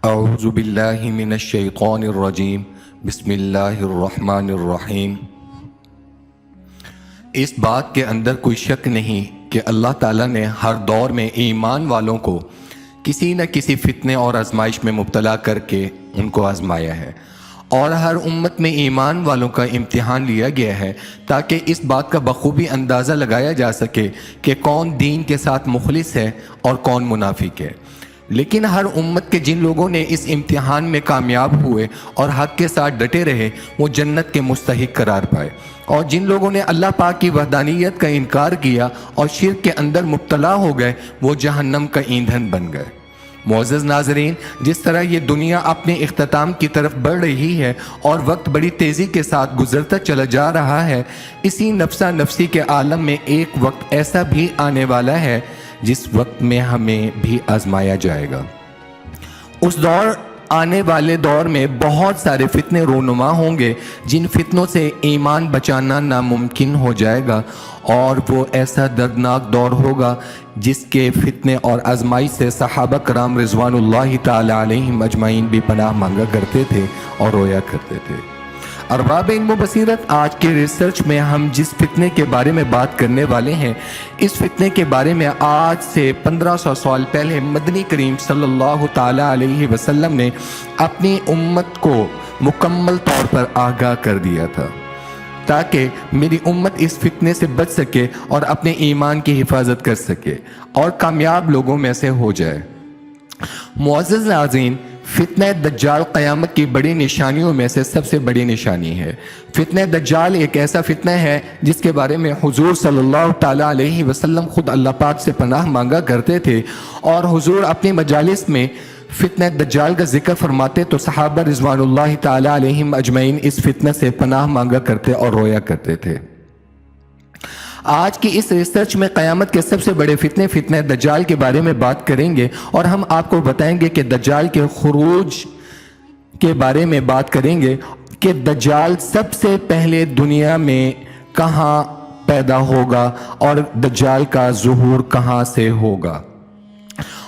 اعوذ باللہ من الشیطان الرجیم بسم اللہ الرحمن الرحیم۔ اس بات کے اندر کوئی شک نہیں کہ اللہ تعالیٰ نے ہر دور میں ایمان والوں کو کسی نہ کسی فتنے اور آزمائش میں مبتلا کر کے ان کو آزمایا ہے، اور ہر امت میں ایمان والوں کا امتحان لیا گیا ہے تاکہ اس بات کا بخوبی اندازہ لگایا جا سکے کہ کون دین کے ساتھ مخلص ہے اور کون منافق ہے۔ لیکن ہر امت کے جن لوگوں نے اس امتحان میں کامیاب ہوئے اور حق کے ساتھ ڈٹے رہے وہ جنت کے مستحق قرار پائے، اور جن لوگوں نے اللہ پاک کی وحدانیت کا انکار کیا اور شرک کے اندر مبتلا ہو گئے وہ جہنم کا ایندھن بن گئے۔ معزز ناظرین، جس طرح یہ دنیا اپنے اختتام کی طرف بڑھ رہی ہے اور وقت بڑی تیزی کے ساتھ گزرتا چلا جا رہا ہے، اسی نفسا نفسی کے عالم میں ایک وقت ایسا بھی آنے والا ہے جس وقت میں ہمیں بھی آزمایا جائے گا۔ اس آنے والے دور میں بہت سارے فتنے رونما ہوں گے جن فتنوں سے ایمان بچانا ناممکن ہو جائے گا، اور وہ ایسا دردناک دور ہوگا جس کے فتنے اور آزمائی سے صحابہ کرام رضوان اللہ تعالی علیہم اجمعین بھی پناہ مانگا کرتے تھے اور رویا کرتے تھے۔ ارباب علم و بصیرت، آج کے ریسرچ میں ہم جس فتنے کے بارے میں بات کرنے والے ہیں، اس فتنے کے بارے میں آج سے 1500 سال پہلے مدنی کریم صلی اللہ تعالی علیہ وسلم نے اپنی امت کو مکمل طور پر آگاہ کر دیا تھا تاکہ میری امت اس فتنے سے بچ سکے اور اپنے ایمان کی حفاظت کر سکے اور کامیاب لوگوں میں سے ہو جائے۔ معزز ناظرین، فتنہ دجال قیامت کی بڑی نشانیوں میں سے سب سے بڑی نشانی ہے۔ فتنہ دجال ایک ایسا فتنہ ہے جس کے بارے میں حضور صلی اللہ تعالی علیہ وسلم خود اللہ پاک سے پناہ مانگا کرتے تھے، اور حضور اپنی مجالس میں فتنہ دجال کا ذکر فرماتے تو صحابہ رضوان اللہ تعالی علیہم اجمعین اس فتنہ سے پناہ مانگا کرتے اور رویا کرتے تھے۔ آج کی اس ریسرچ میں قیامت کے سب سے بڑے فتنہ دجال کے بارے میں بات کریں گے، اور ہم آپ کو بتائیں گے کہ دجال کے خروج کے بارے میں بات کریں گے کہ دجال سب سے پہلے دنیا میں کہاں پیدا ہوگا اور دجال کا ظہور کہاں سے ہوگا،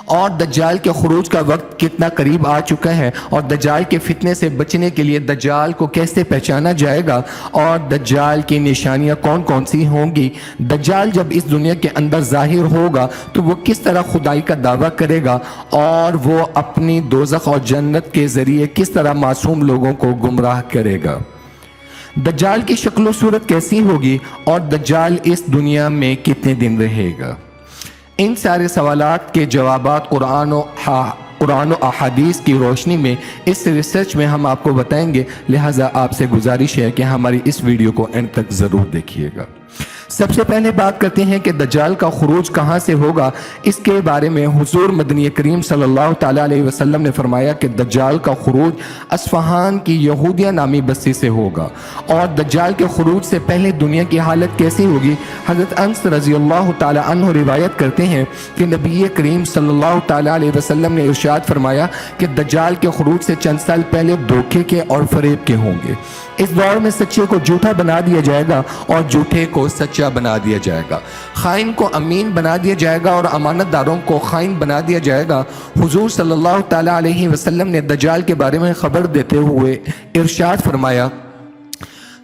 اور دجال کے خروج کا وقت کتنا قریب آ چکا ہے، اور دجال کے فتنے سے بچنے کے لیے دجال کو کیسے پہچانا جائے گا، اور دجال کی نشانیاں کون کون سی ہوں گی۔ دجال جب اس دنیا کے اندر ظاہر ہوگا تو وہ کس طرح خدائی کا دعویٰ کرے گا، اور وہ اپنی دوزخ اور جنت کے ذریعے کس طرح معصوم لوگوں کو گمراہ کرے گا۔ دجال کی شکل و صورت کیسی ہوگی، اور دجال اس دنیا میں کتنے دن رہے گا۔ ان سارے سوالات کے جوابات قرآن و احادیث کی روشنی میں اس ریسرچ میں ہم آپ کو بتائیں گے، لہٰذا آپ سے گزارش ہے کہ ہماری اس ویڈیو کو اینڈ تک ضرور دیکھیے گا۔ سب سے پہلے بات کرتے ہیں کہ دجال کا خروج کہاں سے ہوگا۔ اس کے بارے میں حضور مدنی کریم صلی اللہ تعالی علیہ وسلم نے فرمایا کہ دجال کا خروج اصفہان کی یہودیہ نامی بستی سے ہوگا، اور دجال کے خروج سے پہلے دنیا کی حالت کیسی ہوگی۔ حضرت انس رضی اللہ تعالی عنہ روایت کرتے ہیں کہ نبی کریم صلی اللہ تعالی علیہ وسلم نے ارشاد فرمایا کہ دجال کے خروج سے چند سال پہلے دھوکے کے اور فریب کے ہوں گے۔ اس دور میں سچے کو جھوٹا بنا دیا جائے گا اور جھوٹے کو سچا بنا دیا جائے گا، خائن کو امین بنا دیا جائے گا اور امانت داروں کو خائن بنا دیا جائے گا۔ حضور صلی اللہ تعالی علیہ وسلم نے دجال کے بارے میں خبر دیتے ہوئے ارشاد فرمایا،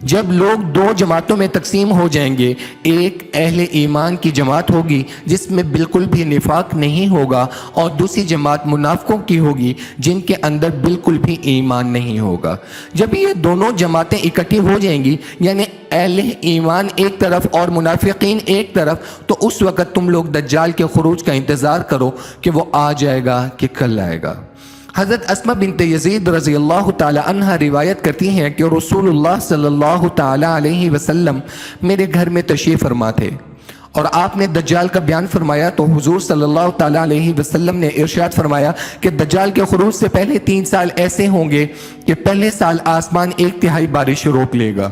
جب لوگ دو جماعتوں میں تقسیم ہو جائیں گے، ایک اہل ایمان کی جماعت ہوگی جس میں بالکل بھی نفاق نہیں ہوگا، اور دوسری جماعت منافقوں کی ہوگی جن کے اندر بالکل بھی ایمان نہیں ہوگا۔ جب یہ دونوں جماعتیں اکٹھی ہو جائیں گی، یعنی اہل ایمان ایک طرف اور منافقین ایک طرف، تو اس وقت تم لوگ دجال کے خروج کا انتظار کرو کہ وہ آ جائے گا کہ کل آئے گا۔ حضرت اسماء بنت یزید رضی اللہ تعالی عنہ روایت کرتی ہیں کہ رسول اللہ صلی اللہ تعالی علیہ وسلم میرے گھر میں تشریف فرما تھے، اور آپ نے دجال کا بیان فرمایا تو حضور صلی اللہ تعالی علیہ وسلم نے ارشاد فرمایا کہ دجال کے خروج سے پہلے 3 سال ایسے ہوں گے کہ پہلے سال آسمان 1/3 بارش روک لے گا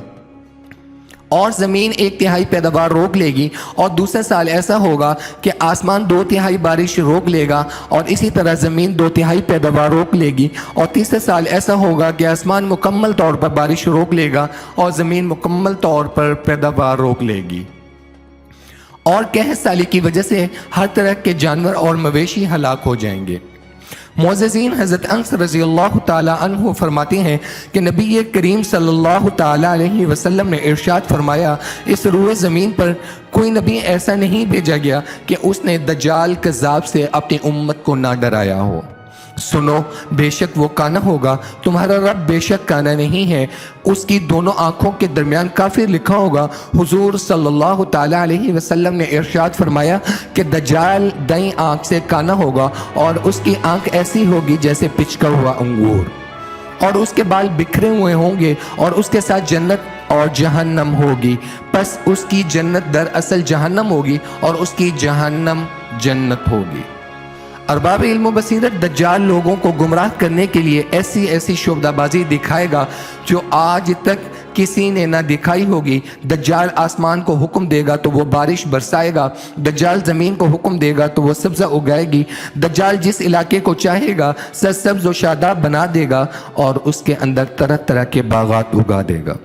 اور زمین 1/3 پیداوار روک لے گی، اور دوسرا سال ایسا ہوگا کہ آسمان 2/3 بارش روک لے گا اور اسی طرح زمین 2/3 پیداوار روک لے گی، اور تیسرا سال ایسا ہوگا کہ آسمان مکمل طور پر بارش روک لے گا اور زمین مکمل طور پر پیداوار روک لے گی، اور قحط سالی کی وجہ سے ہر طرح کے جانور اور مویشی ہلاک ہو جائیں گے۔ معززین، حضرت انس رضی اللہ تعالی عنہ فرماتے ہیں کہ نبی کریم صلی اللہ تعالی علیہ وسلم نے ارشاد فرمایا، اس روئے زمین پر کوئی نبی ایسا نہیں بھیجا گیا کہ اس نے دجال کذاب سے اپنی امت کو نہ ڈرایا ہو۔ سنو، بے شک وہ کانا ہوگا، تمہارا رب بے شک کانا نہیں ہے، اس کی دونوں آنکھوں کے درمیان کافر لکھا ہوگا۔ حضور صلی اللہ تعالی علیہ وسلم نے ارشاد فرمایا کہ دجال دائیں آنکھ سے کانا ہوگا اور اس کی آنکھ ایسی ہوگی جیسے پچکا ہوا انگور، اور اس کے بال بکھرے ہوئے ہوں گے، اور اس کے ساتھ جنت اور جہنم ہوگی، پس اس کی جنت دراصل جہنم ہوگی اور اس کی جہنم جنت ہوگی۔ ارباب علم و بصیرت دجال لوگوں کو گمراہ کرنے کے لیے ایسی ایسی شعبدہ بازی دکھائے گا جو آج تک کسی نے نہ دکھائی ہوگی۔ دجال آسمان کو حکم دے گا تو وہ بارش برسائے گا، دجال زمین کو حکم دے گا تو وہ سبزہ اگائے گی، دجال جس علاقے کو چاہے گا سرسبز و شاداب بنا دے گا اور اس کے اندر طرح طرح کے باغات اگا دے گا،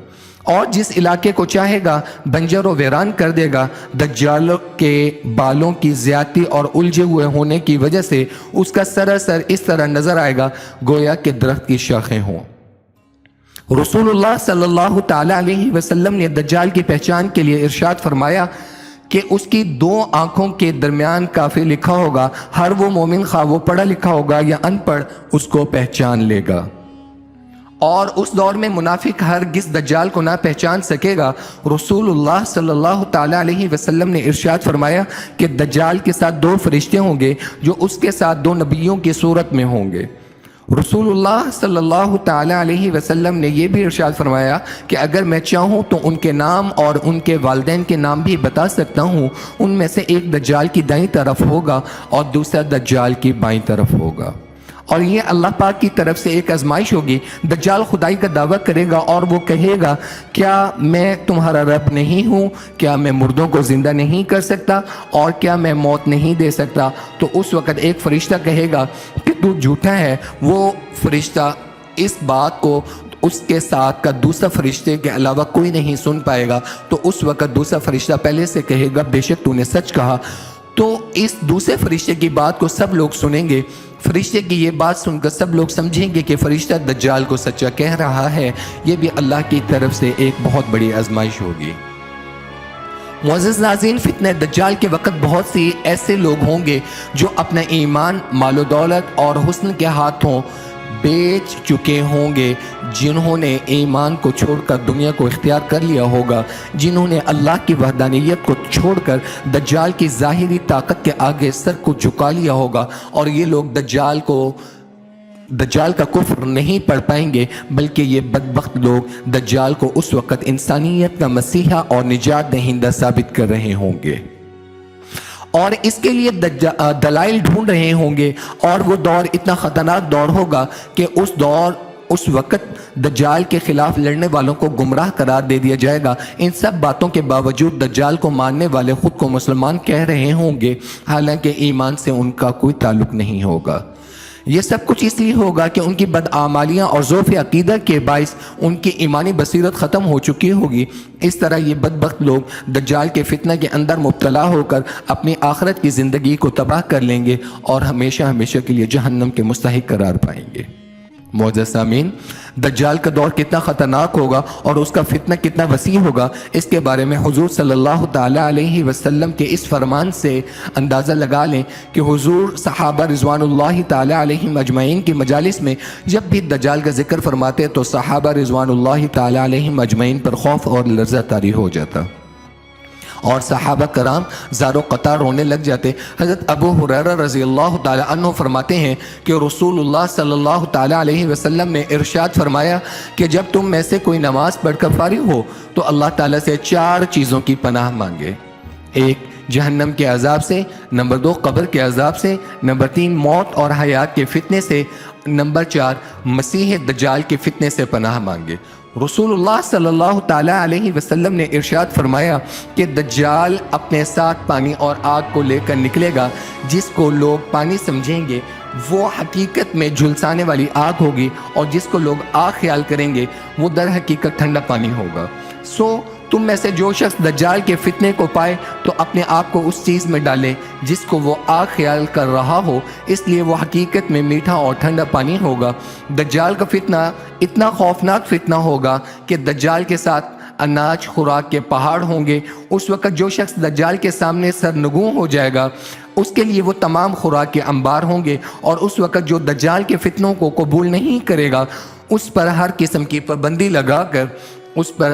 اور جس علاقے کو چاہے گا بنجر و ویران کر دے گا۔ دجال کے بالوں کی زیادتی اور الجھے ہوئے ہونے کی وجہ سے اس کا سراسر اس طرح نظر آئے گا گویا کہ درخت کی شاخیں ہوں۔ رسول اللہ صلی اللہ تعالی علیہ وسلم نے دجال کی پہچان کے لیے ارشاد فرمایا کہ اس کی دو آنکھوں کے درمیان کافر لکھا ہوگا، ہر وہ مومن خواہ وہ پڑھا لکھا ہوگا یا ان پڑھ اس کو پہچان لے گا، اور اس دور میں منافق ہرگز دجال کو نہ پہچان سکے گا۔ رسول اللہ صلی اللہ تعالی علیہ وسلم نے ارشاد فرمایا کہ دجال کے ساتھ دو فرشتے ہوں گے جو اس کے ساتھ دو نبیوں کی صورت میں ہوں گے۔ رسول اللہ صلی اللہ تعالی علیہ وسلم نے یہ بھی ارشاد فرمایا کہ اگر میں چاہوں تو ان کے نام اور ان کے والدین کے نام بھی بتا سکتا ہوں، ان میں سے ایک دجال کی دائیں طرف ہوگا اور دوسرا دجال کی بائیں طرف ہوگا، اور یہ اللہ پاک کی طرف سے ایک آزمائش ہوگی۔ دجال خدائی کا دعویٰ کرے گا اور وہ کہے گا، کیا میں تمہارا رب نہیں ہوں؟ کیا میں مردوں کو زندہ نہیں کر سکتا؟ اور کیا میں موت نہیں دے سکتا؟ تو اس وقت ایک فرشتہ کہے گا کہ تو جھوٹا ہے۔ وہ فرشتہ اس بات کو اس کے ساتھ کا دوسرا فرشتے کے علاوہ کوئی نہیں سن پائے گا، تو اس وقت دوسرا فرشتہ پہلے سے کہے گا، بے شک تو نے سچ کہا۔ تو اس دوسرے فرشتے کی بات کو سب لوگ سنیں گے۔ فرشتے کی یہ بات سن کر سب لوگ سمجھیں گے کہ فرشتہ دجال کو سچا کہہ رہا ہے۔ یہ بھی اللہ کی طرف سے ایک بہت بڑی آزمائش ہوگی۔ معزز ناظرین، فتنہ دجال کے وقت بہت سی ایسے لوگ ہوں گے جو اپنا ایمان، مال و دولت اور حسن کے ہاتھوں بیچ چکے ہوں گے، جنہوں نے ایمان کو چھوڑ کر دنیا کو اختیار کر لیا ہوگا، جنہوں نے اللہ کی وحدانیت کو چھوڑ کر دجال کی ظاہری طاقت کے آگے سر کو جھکا لیا ہوگا، اور یہ لوگ دجال کا کفر نہیں پڑھ پائیں گے، بلکہ یہ بدبخت لوگ دجال کو اس وقت انسانیت کا مسیحا اور نجات دہندہ ثابت کر رہے ہوں گے، اور اس کے لیے دلائل ڈھونڈ رہے ہوں گے، اور وہ دور اتنا خطرناک دور ہوگا کہ اس وقت دجال کے خلاف لڑنے والوں کو گمراہ قرار دے دیا جائے گا۔ ان سب باتوں کے باوجود دجال کو ماننے والے خود کو مسلمان کہہ رہے ہوں گے، حالانکہ ایمان سے ان کا کوئی تعلق نہیں ہوگا۔ یہ سب کچھ اس لیے ہوگا کہ ان کی بدعمالیاں اور ضعف عقیدہ کے باعث ان کی ایمانی بصیرت ختم ہو چکی ہوگی۔ اس طرح یہ بدبخت لوگ دجال کے فتنہ کے اندر مبتلا ہو کر اپنی آخرت کی زندگی کو تباہ کر لیں گے اور ہمیشہ ہمیشہ کے لیے جہنم کے مستحق قرار پائیں گے۔ معزز سامعین، دجال کا دور کتنا خطرناک ہوگا اور اس کا فتنہ کتنا وسیع ہوگا، اس کے بارے میں حضور صلی اللہ تعالی علیہ وسلم کے اس فرمان سے اندازہ لگا لیں کہ حضور صحابہ رضوان اللہ تعالی علیہم اجمعین کی مجالس میں جب بھی دجال کا ذکر فرماتے تو صحابہ رضوان اللہ تعالی علیہم اجمعین پر خوف اور لرزہ طاری ہو جاتا، اور صحابہ کرام زار و قطار رونے لگ جاتے۔ حضرت ابو ہریرہ رضی اللہ تعالی عنہ فرماتے ہیں کہ رسول اللہ صلی اللہ تعالی علیہ وسلم نے ارشاد فرمایا کہ جب تم میں سے کوئی نماز پڑھ کر فارغ ہو تو اللہ تعالیٰ سے 4 چیزوں کی پناہ مانگے: 1 جہنم کے عذاب سے، نمبر 2 قبر کے عذاب سے، نمبر 3 موت اور حیات کے فتنے سے، نمبر 4 مسیح دجال کے فتنے سے پناہ مانگے۔ رسول اللہ صلی اللہ تعالی علیہ وسلم نے ارشاد فرمایا کہ دجال اپنے ساتھ پانی اور آگ کو لے کر نکلے گا، جس کو لوگ پانی سمجھیں گے وہ حقیقت میں جھلسانے والی آگ ہوگی، اور جس کو لوگ آگ خیال کریں گے وہ در حقیقت ٹھنڈا پانی ہوگا۔ تم میں سے جو شخص دجال کے فتنے کو پائے تو اپنے آپ کو اس چیز میں ڈالے جس کو وہ آگ خیال کر رہا ہو، اس لیے وہ حقیقت میں میٹھا اور ٹھنڈا پانی ہوگا۔ دجال کا فتنہ اتنا خوفناک فتنہ ہوگا کہ دجال کے ساتھ اناج خوراک کے پہاڑ ہوں گے۔ اس وقت جو شخص دجال کے سامنے سرنگوں ہو جائے گا اس کے لیے وہ تمام خوراک کے انبار ہوں گے، اور اس وقت جو دجال کے فتنوں کو قبول نہیں کرے گا اس پر ہر قسم کی پابندی لگا کر اس پر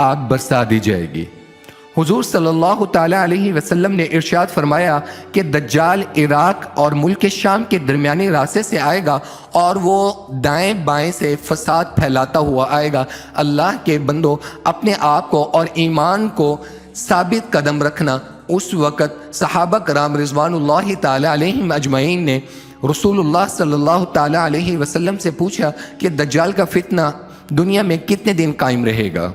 آگ برسا دی جائے گی۔ حضور صلی اللہ تعالیٰ علیہ وسلم نے ارشاد فرمایا کہ دجال عراق اور ملک شام کے درمیانی راستے سے آئے گا اور وہ دائیں بائیں سے فساد پھیلاتا ہوا آئے گا۔ اللہ کے بندو، اپنے آپ کو اور ایمان کو ثابت قدم رکھنا۔ اس وقت صحابہ کرام رضوان اللہ تعالیٰ علیہم اجمعین نے رسول اللہ صلی اللہ تعالیٰ علیہ وسلم سے پوچھا کہ دجال کا فتنہ دنیا میں کتنے دن قائم رہے گا؟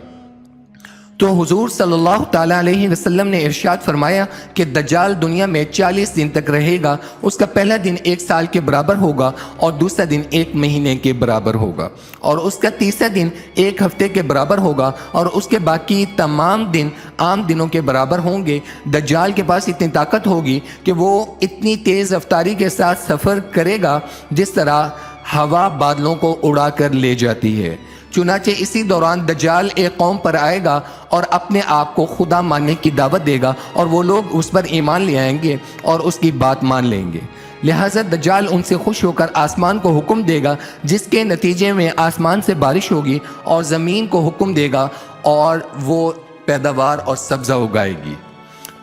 تو حضور صلی اللہ تعالیٰ علیہ وسلم نے ارشاد فرمایا کہ دجال دنیا میں 40 دن تک رہے گا۔ اس کا پہلا دن 1 سال کے برابر ہوگا اور دوسرا دن 1 مہینے کے برابر ہوگا اور اس کا تیسرا دن 1 ہفتے کے برابر ہوگا اور اس کے باقی تمام دن عام دنوں کے برابر ہوں گے۔ دجال کے پاس اتنی طاقت ہوگی کہ وہ اتنی تیز رفتاری کے ساتھ سفر کرے گا جس طرح ہوا بادلوں کو اڑا کر لے جاتی ہے۔ چنانچہ اسی دوران دجال ایک قوم پر آئے گا اور اپنے آپ کو خدا ماننے کی دعوت دے گا اور وہ لوگ اس پر ایمان لے آئیں گے اور اس کی بات مان لیں گے۔ لہٰذا دجال ان سے خوش ہو کر آسمان کو حکم دے گا جس کے نتیجے میں آسمان سے بارش ہوگی اور زمین کو حکم دے گا اور وہ پیداوار اور سبزہ اگائے گی۔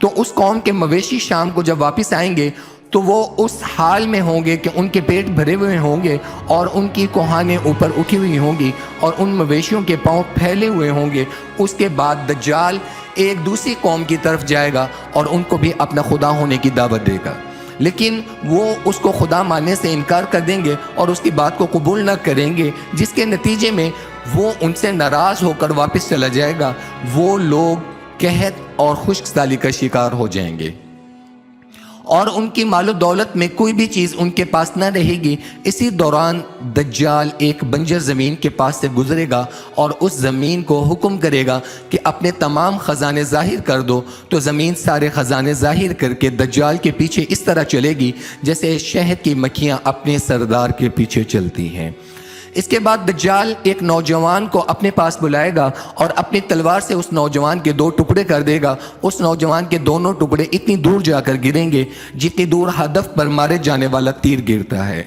تو اس قوم کے مویشی شام کو جب واپس آئیں گے تو وہ اس حال میں ہوں گے کہ ان کے پیٹ بھرے ہوئے ہوں گے اور ان کی کوہانیں اوپر اٹھی ہوئی ہوں گی اور ان مویشیوں کے پاؤں پھیلے ہوئے ہوں گے۔ اس کے بعد دجال ایک دوسری قوم کی طرف جائے گا اور ان کو بھی اپنا خدا ہونے کی دعوت دے گا، لیکن وہ اس کو خدا ماننے سے انکار کر دیں گے اور اس کی بات کو قبول نہ کریں گے، جس کے نتیجے میں وہ ان سے ناراض ہو کر واپس چلا جائے گا۔ وہ لوگ قحط اور خشک سالی کا شکار ہو جائیں گے اور ان کی مال و دولت میں کوئی بھی چیز ان کے پاس نہ رہے گی۔ اسی دوران دجال ایک بنجر زمین کے پاس سے گزرے گا اور اس زمین کو حکم کرے گا کہ اپنے تمام خزانے ظاہر کر دو، تو زمین سارے خزانے ظاہر کر کے دجال کے پیچھے اس طرح چلے گی جیسے شہد کی مکھیاں اپنے سردار کے پیچھے چلتی ہیں۔ اس کے بعد دجال ایک نوجوان کو اپنے پاس بلائے گا اور اپنی تلوار سے اس نوجوان کے 2 ٹکڑے کر دے گا۔ اس نوجوان کے دونوں ٹکڑے اتنی دور جا کر گریں گے جتنی دور ہدف پر مارے جانے والا تیر گرتا ہے۔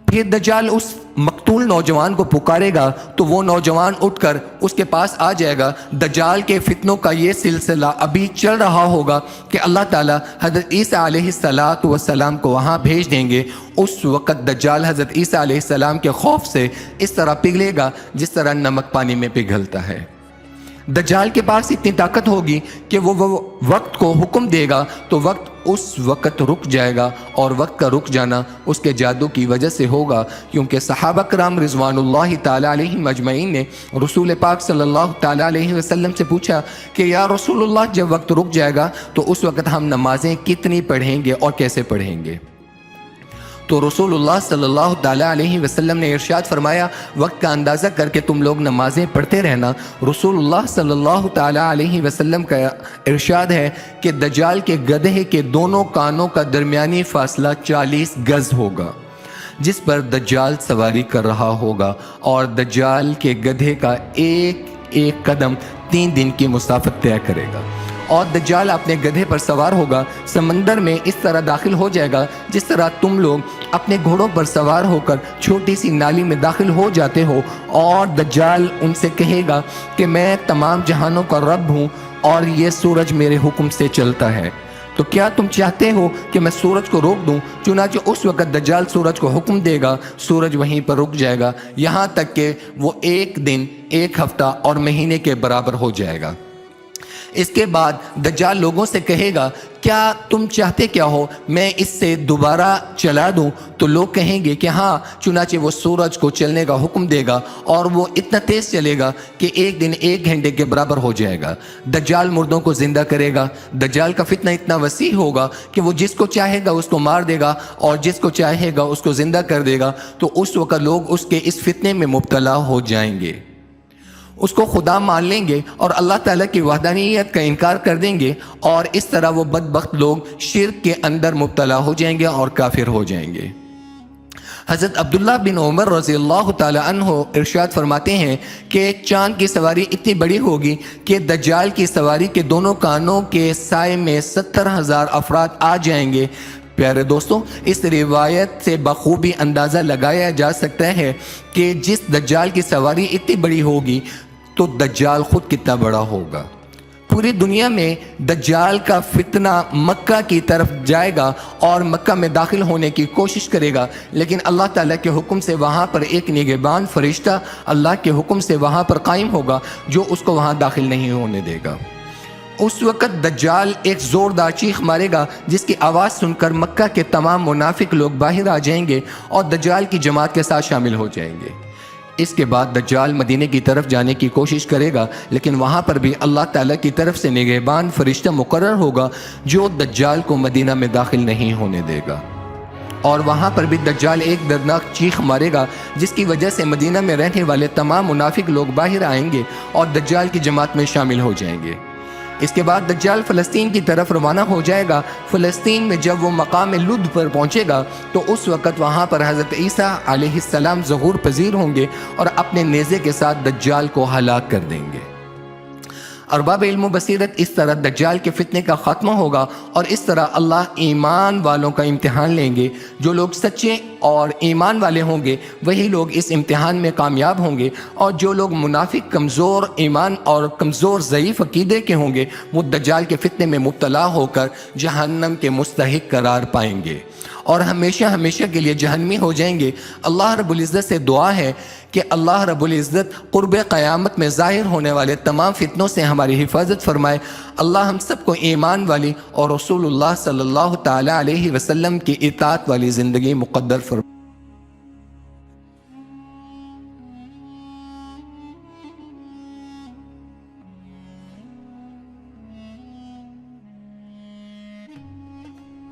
پھر دجال اس مقتول نوجوان کو پکارے گا تو وہ نوجوان اٹھ کر اس کے پاس آ جائے گا۔ دجال کے فتنوں کا یہ سلسلہ ابھی چل رہا ہوگا کہ اللہ تعالیٰ حضرت عیسیٰ علیہ السلام کو وہاں بھیج دیں گے۔ اس وقت دجال حضرت عیسیٰ علیہ السلام کے خوف سے اس طرح پگھلے گا جس طرح نمک پانی میں پگھلتا ہے۔ دجال کے پاس اتنی طاقت ہوگی کہ وہ وقت کو حکم دے گا تو وقت اس وقت رک جائے گا، اور وقت کا رک جانا اس کے جادو کی وجہ سے ہوگا، کیونکہ صحابہ کرام رضوان اللہ تعالیٰ علیہم اجمعین نے رسول پاک صلی اللہ تعالیٰ علیہ وسلم سے پوچھا کہ یا رسول اللہ، جب وقت رک جائے گا تو اس وقت ہم نمازیں کتنی پڑھیں گے اور کیسے پڑھیں گے؟ تو رسول اللہ صلی اللہ تعالیٰ علیہ وسلم نے ارشاد فرمایا، وقت کا اندازہ کر کے تم لوگ نمازیں پڑھتے رہنا۔ رسول اللہ صلی اللہ تعالیٰ علیہ وسلم کا ارشاد ہے کہ دجال کے گدھے کے دونوں کانوں کا درمیانی فاصلہ 40 گز ہوگا جس پر دجال سواری کر رہا ہوگا، اور دجال کے گدھے کا ایک ایک قدم 3 دن کی مسافت طے کرے گا، اور دجال اپنے گدھے پر سوار ہوگا، سمندر میں اس طرح داخل ہو جائے گا جس طرح تم لوگ اپنے گھوڑوں پر سوار ہو کر چھوٹی سی نالی میں داخل ہو جاتے ہو، اور دجال ان سے کہے گا کہ میں تمام جہانوں کا رب ہوں اور یہ سورج میرے حکم سے چلتا ہے، تو کیا تم چاہتے ہو کہ میں سورج کو روک دوں؟ چنانچہ اس وقت دجال سورج کو حکم دے گا، سورج وہیں پر رک جائے گا یہاں تک کہ وہ 1 دن 1 ہفتہ اور مہینے کے برابر ہو جائے گا۔ اس کے بعد دجال لوگوں سے کہے گا، کیا تم چاہتے کیا ہو میں اس سے دوبارہ چلا دوں؟ تو لوگ کہیں گے کہ ہاں۔ چنانچہ وہ سورج کو چلنے کا حکم دے گا اور وہ اتنا تیز چلے گا کہ 1 دن 1 گھنٹے کے برابر ہو جائے گا۔ دجال مردوں کو زندہ کرے گا۔ دجال کا فتنہ اتنا وسیع ہوگا کہ وہ جس کو چاہے گا اس کو مار دے گا اور جس کو چاہے گا اس کو زندہ کر دے گا، تو اس وقت لوگ اس کے اس فتنے میں مبتلا ہو جائیں گے۔ اس کو خدا مان لیں گے اور اللہ تعالیٰ کی وحدانیت کا انکار کر دیں گے، اور اس طرح وہ بدبخت لوگ شرک کے اندر مبتلا ہو جائیں گے اور کافر ہو جائیں گے۔ حضرت عبداللہ بن عمر رضی اللہ تعالی عنہ ارشاد فرماتے ہیں کہ چاند کی سواری اتنی بڑی ہوگی کہ دجال کی سواری کے دونوں کانوں کے سائے میں 70,000 افراد آ جائیں گے۔ پیارے دوستوں، اس روایت سے بخوبی اندازہ لگایا جا سکتا ہے کہ جس دجال کی سواری اتنی بڑی ہوگی تو دجال خود کتنا بڑا ہوگا۔ پوری دنیا میں دجال کا فتنہ مکہ کی طرف جائے گا اور مکہ میں داخل ہونے کی کوشش کرے گا، لیکن اللہ تعالیٰ کے حکم سے وہاں پر ایک نگہبان فرشتہ اللہ کے حکم سے وہاں پر قائم ہوگا جو اس کو وہاں داخل نہیں ہونے دے گا۔ اس وقت دجال ایک زوردار چیخ مارے گا جس کی آواز سن کر مکہ کے تمام منافق لوگ باہر آ جائیں گے اور دجال کی جماعت کے ساتھ شامل ہو جائیں گے۔ اس کے بعد دجال مدینہ کی طرف جانے کی کوشش کرے گا، لیکن وہاں پر بھی اللہ تعالیٰ کی طرف سے نگہبان فرشتہ مقرر ہوگا جو دجال کو مدینہ میں داخل نہیں ہونے دے گا، اور وہاں پر بھی دجال ایک دردناک چیخ مارے گا جس کی وجہ سے مدینہ میں رہنے والے تمام منافق لوگ باہر آئیں گے اور دجال کی جماعت میں شامل ہو جائیں گے۔ اس کے بعد دجال فلسطین کی طرف روانہ ہو جائے گا۔ فلسطین میں جب وہ مقام لد پر پہنچے گا تو اس وقت وہاں پر حضرت عیسیٰ علیہ السلام ظہور پذیر ہوں گے اور اپنے نیزے کے ساتھ دجال کو ہلاک کر دیں گے۔ ارباب علم و بصیرت، اس طرح دجال کے فتنے کا خاتمہ ہوگا اور اس طرح اللہ ایمان والوں کا امتحان لیں گے۔ جو لوگ سچے اور ایمان والے ہوں گے وہی لوگ اس امتحان میں کامیاب ہوں گے، اور جو لوگ منافق، کمزور ایمان اور کمزور ضعیف عقیدے کے ہوں گے وہ دجال کے فتنے میں مبتلا ہو کر جہنم کے مستحق قرار پائیں گے اور ہمیشہ ہمیشہ کے لیے جہنمی ہو جائیں گے۔ اللہ رب العزت سے دعا ہے کہ اللہ رب العزت قرب قیامت میں ظاہر ہونے والے تمام فتنوں سے ہماری حفاظت فرمائے۔ اللہ ہم سب کو ایمان والی اور رسول اللہ صلی اللہ تعالی علیہ وسلم کی اطاعت والی زندگی مقدر فرمائے۔